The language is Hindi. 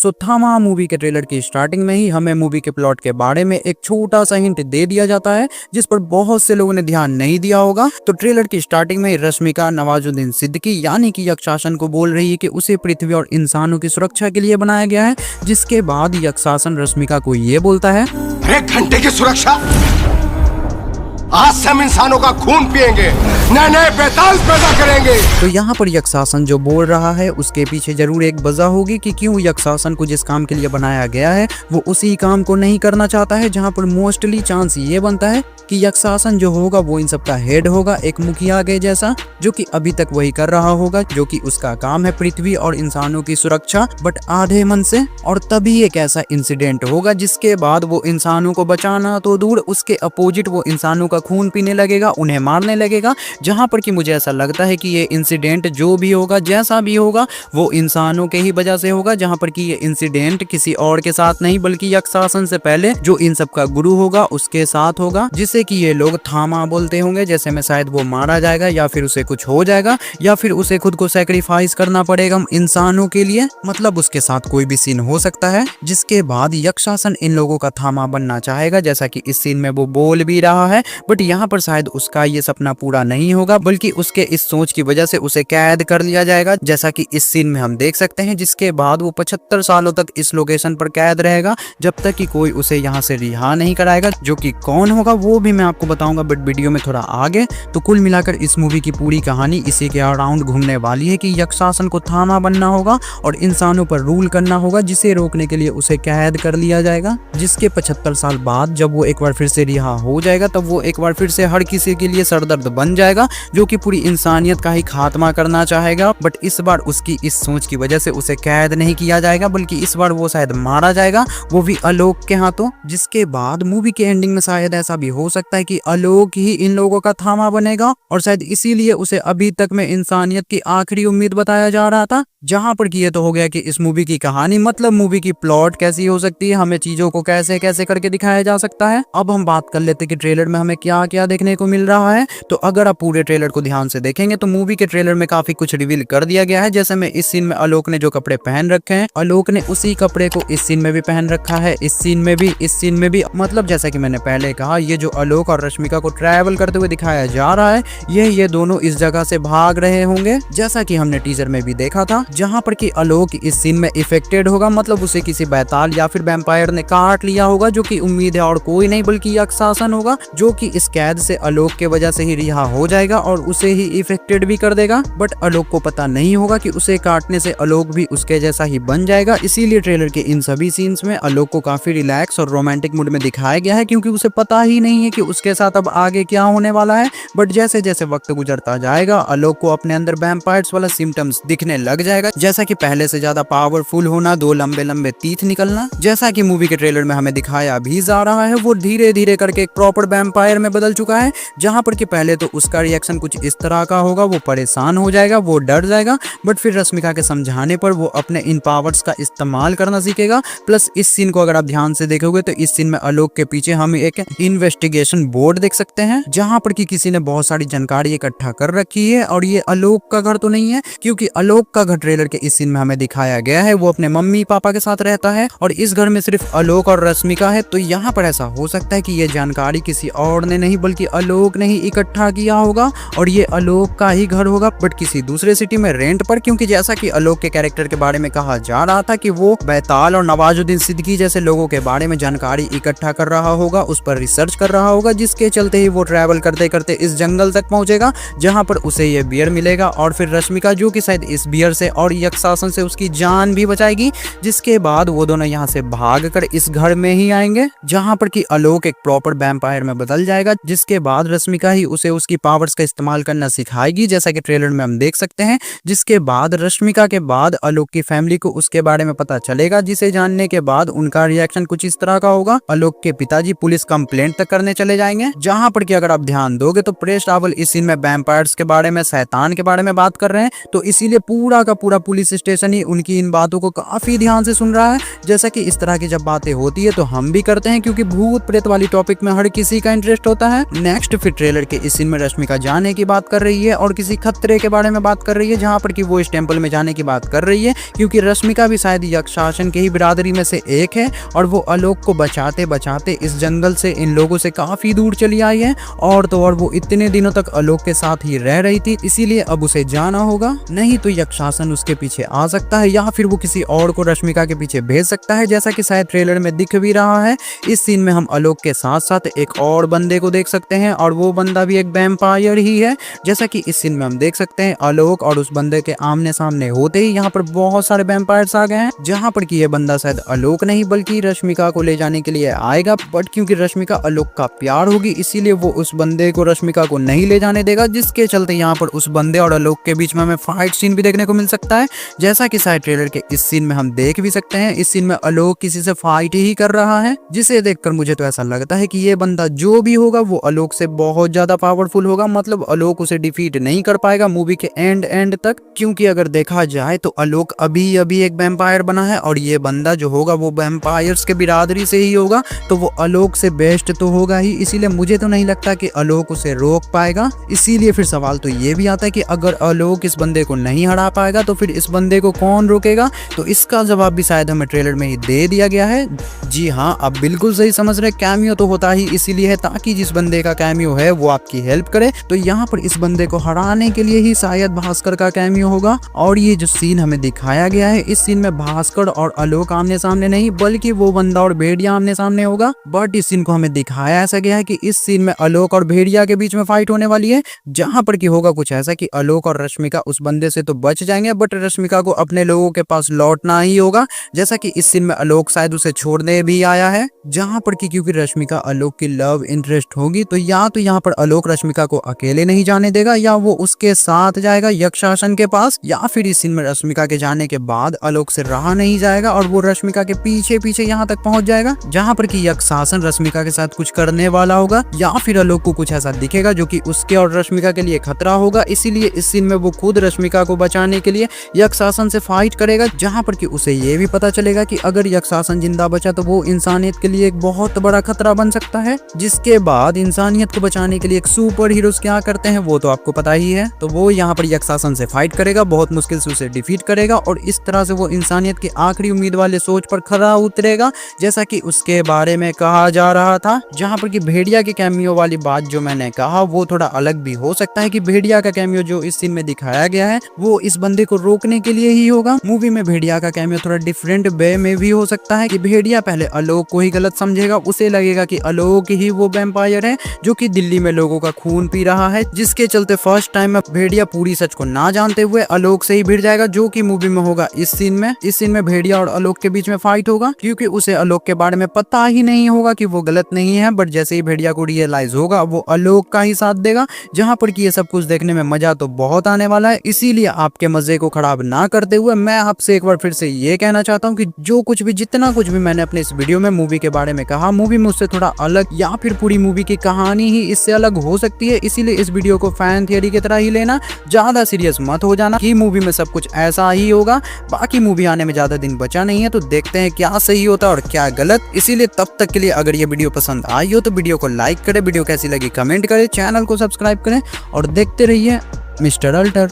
सो थामा मूवी के ट्रेलर की स्टार्टिंग में ही हमें मूवी के प्लॉट के बारे में एक छोटा सा हिंट दे दिया जाता है, जिस पर बहुत से लोगों ने ध्यान नहीं दिया होगा। तो ट्रेलर की स्टार्टिंग में ही रश्मिका नवाजुद्दीन सिद्दीकी यानी कि यक्षासन को बोल रही है कि उसे पृथ्वी और इंसानों की सुरक्षा के लिए बनाया गया है, जिसके बाद यक्षासन रश्मिका को ये बोलता है, 1 घंटे की सुरक्षा, आज से हम इंसानों का खून पिएंगे, नए नए बेताल पैदा करेंगे। तो यहाँ पर यक्षासन जो बोल रहा है उसके पीछे जरूर एक वजह होगी कि क्यों यक्षासन को जिस काम के लिए बनाया गया है वो उसी काम को नहीं करना चाहता है, जहाँ पर मोस्टली चांस ये बनता है कि यक्षासन जो होगा वो इन सब का हेड होगा, एक मुखिया के जैसा, जो कि अभी तक वही कर रहा होगा, जो कि उसका काम है पृथ्वी और इंसानों की सुरक्षा, बट आधे मन से। और तभी एक ऐसा इंसिडेंट होगा जिसके बाद वो इंसानों को बचाना तो दूर, उसके अपोजिट वो इंसानों का खून पीने लगेगा, उन्हें मारने लगेगा। जहां पर कि मुझे ऐसा लगता है कि ये इंसिडेंट जो भी होगा, जैसा भी होगा, वो इंसानों के ही वजह से होगा, जहां पर कि ये इंसिडेंट किसी और के साथ नहीं बल्कि यक्षासन से पहले जो इन सब का गुरु होगा उसके साथ होगा, जिससे कि ये लोग थामा बोलते होंगे। जैसे में शायद वो मारा जाएगा या फिर उसे कुछ हो जाएगा या फिर उसे खुद को सैक्रिफाइस करना पड़ेगा इंसानों के लिए, मतलब उसके साथ कोई भी सीन हो सकता है, जिसके बाद यक्षासन इन लोगों का थामा बनना चाहेगा, जैसा कि इस सीन में वो बोल भी रहा है। बट यहाँ पर शायद उसका ये सपना पूरा नहीं होगा, बल्कि उसके इस सोच की वजह से उसे कैद कर लिया जाएगा, जैसा कि इस सीन में हम देख सकते हैं। जिसके बाद वो 75 सालों तक इस लोकेशन पर कैद रहेगा, जब तक कि कोई उसे यहाँ से रिहा नहीं कराएगा। जो कि कौन होगा वो भी मैं आपको बताऊंगा, बट वीडियो में थोड़ा आगे। तो कुल मिलाकर इस मूवी की पूरी कहानी इसी के अराउंड घूमने वाली है कि यक्षासन को थामा बनना होगा और इंसानों पर रूल करना होगा, जिसे रोकने के लिए उसे कैद कर लिया जाएगा। जिसके 75 साल बाद जब वो एक बार फिर से रिहा हो जाएगा, तब वो एक बार फिर से हर किसी के लिए सरदर्द बन जाएगा, जो कि पूरी इंसानियत का ही खात्मा करना चाहेगा। बट इस बार उसकी इस सोच की वजह से उसे कैद नहीं किया जाएगा, बल्कि इस बार वो शायद मारा जाएगा, वो भी आलोक के हाथों। जिसके बाद मूवी के एंडिंग में शायद ऐसा भी हो सकता है कि आलोक ही इन लोगों का थामा बनेगा, और शायद इसीलिए उसे अभी तक में इंसानियत की आखिरी उम्मीद बताया जा रहा था। जहां पर कि ये तो हो गया कि इस मूवी की कहानी, मतलब मूवी की प्लॉट कैसी हो सकती है, हमें चीजों को कैसे कैसे करके दिखाया जा सकता है। अब हम बात कर लेते कि ट्रेलर में हमें क्या क्या देखने को मिल रहा है। तो अगर आप पूरे ट्रेलर को ध्यान से देखेंगे तो मूवी के ट्रेलर में काफी कुछ रिवील कर दिया गया है। जैसे में इस सीन में आलोक ने जो कपड़े पहन रखे हैं, आलोक ने उसी कपड़े को इस सीन में भी पहन रखा है, इस सीन में भी, इस सीन में भी। मतलब जैसा कि मैंने पहले कहा, ये जो आलोक और रश्मिका को ट्रैवल करते हुए दिखाया जा रहा है, ये दोनों इस जगह से भाग रहे होंगे, जैसा कि हमने टीजर में भी देखा था। जहां पर कि आलोक इस सीन में इफेक्टेड होगा, मतलब उसे किसी बैताल या फिर वैम्पायर ने काट लिया होगा, जो कि उम्मीद है और कोई नहीं बल्कि यक्षासन होगा, जो कि इस कैद से आलोक के वजह से ही रिहा हो जाएगा और उसे ही इफेक्टेड भी कर देगा। बट आलोक को पता नहीं होगा कि उसे काटने से आलोक भी उसके जैसा ही बन जाएगा। इसीलिए ट्रेलर के इन सभी सीन्स में आलोक को काफी रिलैक्स और रोमांटिक मूड में दिखाया गया है, क्योंकि उसे पता ही नहीं है कि उसके साथ अब आगे क्या होने वाला है। बट जैसे जैसे वक्त गुजरता जाएगा, आलोक को अपने अंदर वैम्पायर्स वाला सिम्टम्स दिखने लग जाएगा, जैसा कि पहले से ज्यादा पावरफुल होना, 2 लंबे लंबे तीत निकलना, जैसा कि मूवी के ट्रेलर में हमें दिखाया भी जा रहा है। वो धीरे धीरे करके एक प्रॉपर वैम्पायर में बदल चुका है, जहां पर कि पहले तो उसका रिएक्शन कुछ इस तरह का होगा, वो परेशान हो जाएगा, वो डर जाएगा, बट फिर रश्मिका के समझाने पर वो अपने इन पावर्स का इस्तेमाल करना सीखेगा। प्लस इस सीन को अगर आप ध्यान से देखोगे तो इस सीन में आलोक के पीछे हम एक इन्वेस्टिगेशन बोर्ड देख सकते हैं, जहां पर कि किसी ने बहुत सारी जानकारी इकट्ठा कर रखी है। और ये आलोक का घर तो नहीं है, क्योंकि आलोक का घर ट्रेलर के इस सीन में हमें दिखाया गया है, वो अपने मम्मी पापा के साथ रहता है और इस घर में सिर्फ आलोक और रश्मिका है। तो यहाँ पर ऐसा हो सकता है कि ये जानकारी किसी और ने नहीं बल्कि आलोक ने ही इकट्ठा किया होगा, और ये आलोक का ही घर होगा, बट किसी दूसरे सिटी में रेंट पर। क्योंकि जैसा कि आलोक के कैरेक्टर के बारे में कहा जा रहा था कि वो बैताल और नवाजुद्दीन सिद्दीकी जैसे लोगों के बारे में जानकारी इकट्ठा कर रहा होगा, उस पर रिसर्च कर रहा होगा, जिसके चलते ही वो ट्रैवल करते करते इस जंगल तक पहुंचेगा, जहां पर उसे ये बियर मिलेगा और फिर रश्मिका, जो कि शायद इस बियर से और यक्षासन से उसकी जान भी बचाएगी। जिसके बाद वो दोनों यहाँ से भाग कर इस घर में ही आएंगे, जहां पर कि आलोक एक प्रॉपर वैम्पायर में बदल जाएगा। जिसके बाद रश्मिका ही उसे उसकी पावर्स का इस्तेमाल करना सिखाएगी, जैसा कि ट्रेलर में हम देख सकते हैं। जिसके बाद रश्मिका के बाद आलोक की फैमिली को उसके बारे में पता चलेगा, जिसे जानने के बाद उनका रिएक्शन कुछ इस तरह का होगा। आलोक के पिताजी पुलिस कंप्लेंट तक करने चले जाएंगे, जहां पर कि अगर आप ध्यान दोगे तो प्रेस रावल इस सीन में वैम्पायर्स के बारे में, शैतान के बारे में बात कर रहे हैं, तो इसीलिए पूरा का पूरा पुलिस स्टेशन ही उनकी इन बातों को काफी ध्यान से सुन रहा है। जैसा कि इस तरह की जब बातें होती है तो हम भी करते हैं, क्योंकि भूत प्रेत वाली टॉपिक में हर किसी का इंटरेस्ट होता होता है। नेक्स्ट फिर ट्रेलर के इस सीन में रश्मिका जाने की बात कर रही है और किसी खतरे के बारे में बात कर रही है, जहाँ पर कि वो इस टेंपल में जाने की बात कर रही है, क्योंकि रश्मिका भी शायद यक्ष शासन के ही बिरादरी में से एक है और वो आलोक को बचाते बचाते इस जंगल से इन लोगों से काफी दूर चली आई है। और तो और वो इतने दिनों तक आलोक के साथ ही रह रही थी, इसीलिए अब उसे जाना होगा, नहीं तो यक्ष शासन उसके पीछे आ सकता है या फिर वो किसी और को रश्मिका के पीछे भेज सकता है, जैसा कि शायद ट्रेलर में दिख भी रहा है। इस सीन में हम आलोक के साथ साथ एक और बंदे को देख सकते हैं और वो बंदा भी एक वैम्पायर ही है। जैसा कि इस सीन में हम देख सकते हैं आलोक और उस बंदे के आमने सामने होते ही यहाँ पर बहुत सारे वैम्पायर्स आ गए हैं, जहाँ पर कि ये बंदा शायद आलोक नहीं बल्कि रश्मिका को ले जाने के लिए आएगा, बट क्योंकि रश्मिका आलोक का प्यार होगी इसीलिए वो उस बंदे को रश्मिका को नहीं ले जाने देगा, जिसके चलते यहाँ पर उस बंदे और आलोक के बीच में हमें फाइट सीन भी देखने को मिल सकता है। जैसा कि शायद ट्रेलर के इस सीन में हम देख भी सकते हैं, इस सीन में आलोक किसी से फाइट ही कर रहा है, जिसे देखकर मुझे तो ऐसा लगता है कि ये बंदा जो भी होगा वो आलोक से बहुत ज्यादा पावरफुल होगा, मतलब आलोक उसे डिफीट नहीं कर पाएगा मूवी के एंड तक, क्योंकि अगर देखा जाए तो आलोक अभी अभी एक वैम्पायर बना है और ये बंदा जो होगा वो वैम्पायर्स के बिरादरी से ही होगा, तो वो आलोक से बेस्ट तो होगा ही, इसीलिए मुझे तो नहीं लगता कि आलोक उसे रोक पाएगा। इसीलिए फिर सवाल तो ये भी आता है कि अगर आलोक इस बंदे को नहीं हरा पाएगा तो फिर इस बंदे को कौन रोकेगा, तो इसका जवाब भी शायद हमें ट्रेलर में ही दे दिया गया है। जी हाँ, आप बिल्कुल सही समझ रहे, कैमियो तो होता ही इसीलिए है ताकि जिस बंदे का कैमियो है वो आपकी हेल्प करे, तो यहाँ पर इस बंदे को हराने के लिए ही शायद भास्कर का कैमियो होगा। और ये जो सीन हमें दिखाया गया है, इस सीन में भास्कर और आलोक आमने सामने नहीं बल्कि वो बंदा और भेड़िया आमने सामने होगा, बट इस सीन को हमें दिखाया ऐसा गया है कि इस सीन में आलोक और भेड़िया के बीच में फाइट होने वाली है, जहाँ पर कि होगा कुछ ऐसा कि आलोक और रश्मिका उस बंदे से तो बच जाएंगे, बट रश्मिका को अपने लोगों के पास लौटना ही होगा, जैसा कि इस सीन में आलोक शायद उसे छोड़ने भी आया है, जहाँ पर कि क्योंकि रश्मिका आलोक की लव इंटरेस्ट होगी, तो यहाँ पर आलोक रश्मिका को अकेले नहीं जाने देगा या वो उसके साथ जाएगा यक्ष शासन के पास, या फिर इस सीन में रश्मिका के जाने के बाद आलोक से रहा नहीं जाएगा और वो रश्मिका के पीछे पीछे यहाँ तक पहुंच जाएगा, जहाँ पर कि यक्ष शासन रश्मिका के साथ कुछ करने वाला होगा, या फिर आलोक को कुछ ऐसा दिखेगा जो कि उसके और रश्मिका के लिए खतरा होगा, इसीलिए इस सीन में वो खुद रश्मिका को बचाने के लिए यक्ष शासन से फाइट करेगा, जहाँ पर कि उसे ये भी पता चलेगा कि अगर यक्ष शासन जिंदा बचा तो वो इंसानियत के लिए एक बहुत बड़ा खतरा बन सकता है, जिसके बाद इंसानियत को बचाने के लिए एक सुपर हीरोज क्या करते हैं वो तो आपको पता ही है, तो वो यहाँ पर यक्ष शासन से फाइट करेगा, बहुत मुश्किल से उसे डिफीट करेगा और इस तरह से वो इंसानियत की आखिरी उम्मीद वाले सोच पर खरा उतरेगा, जैसा कि उसके बारे में कहा जा रहा था। जहाँ पर कि भेड़िया के कैमियो वाली बात जो मैंने कहा वो थोड़ा अलग भी हो सकता है कि भेड़िया का कैमियो जो इस सीन में दिखाया गया है वो इस बंदे को रोकने के लिए ही होगा। मूवी में भेड़िया का कैमियो थोड़ा डिफरेंट वे में भी हो सकता है कि भेड़िया पहले आलोक को ही गलत समझेगा, उसे लगेगा कि आलोक ही वो वैम्पायर है जो कि दिल्ली में लोगों का खून पी रहा है, जिसके चलते फर्स्ट टाइम में भेड़िया पूरी सच को ना जानते हुए आलोक से ही भिड़ जाएगा, जो कि मूवी में होगा इस सीन में भेड़िया और आलोक के बीच में फाइट होगा, क्योंकि उसे आलोक के बारे में पता ही नहीं होगा कि वो गलत नहीं है, बट जैसे ही भेड़िया को रियलाइज होगा वो आलोक का ही साथ देगा, जहाँ पर कि ये सब कुछ देखने में मजा तो बहुत आने वाला है। इसीलिए आपके मजे को खराब ना करते हुए मैं आपसे एक बार फिर से ये कहना चाहता हूँ कि जो कुछ भी जितना कुछ भी मैंने अपने इस वीडियो में मूवी के बारे में कहा, मूवी में उससे थोड़ा अलग या फिर पूरी मूवी की कहानी ही इससे अलग हो सकती है, इसीलिए इस वीडियो को फैन थियरी की तरह ही लेना, ज्यादा सीरियस मत हो जाना कि मूवी में सब कुछ ऐसा ही होगा। बाकी मूवी आने में ज्यादा दिन बचा नहीं है, तो देखते हैं क्या सही होता है और क्या गलत। इसीलिए तब तक के लिए अगर ये वीडियो पसंद आई हो तो वीडियो को लाइक करें, वीडियो कैसी लगी कमेंट करें, चैनल को सब्सक्राइब करें और देखते रहिए मिस्टर अल्टर।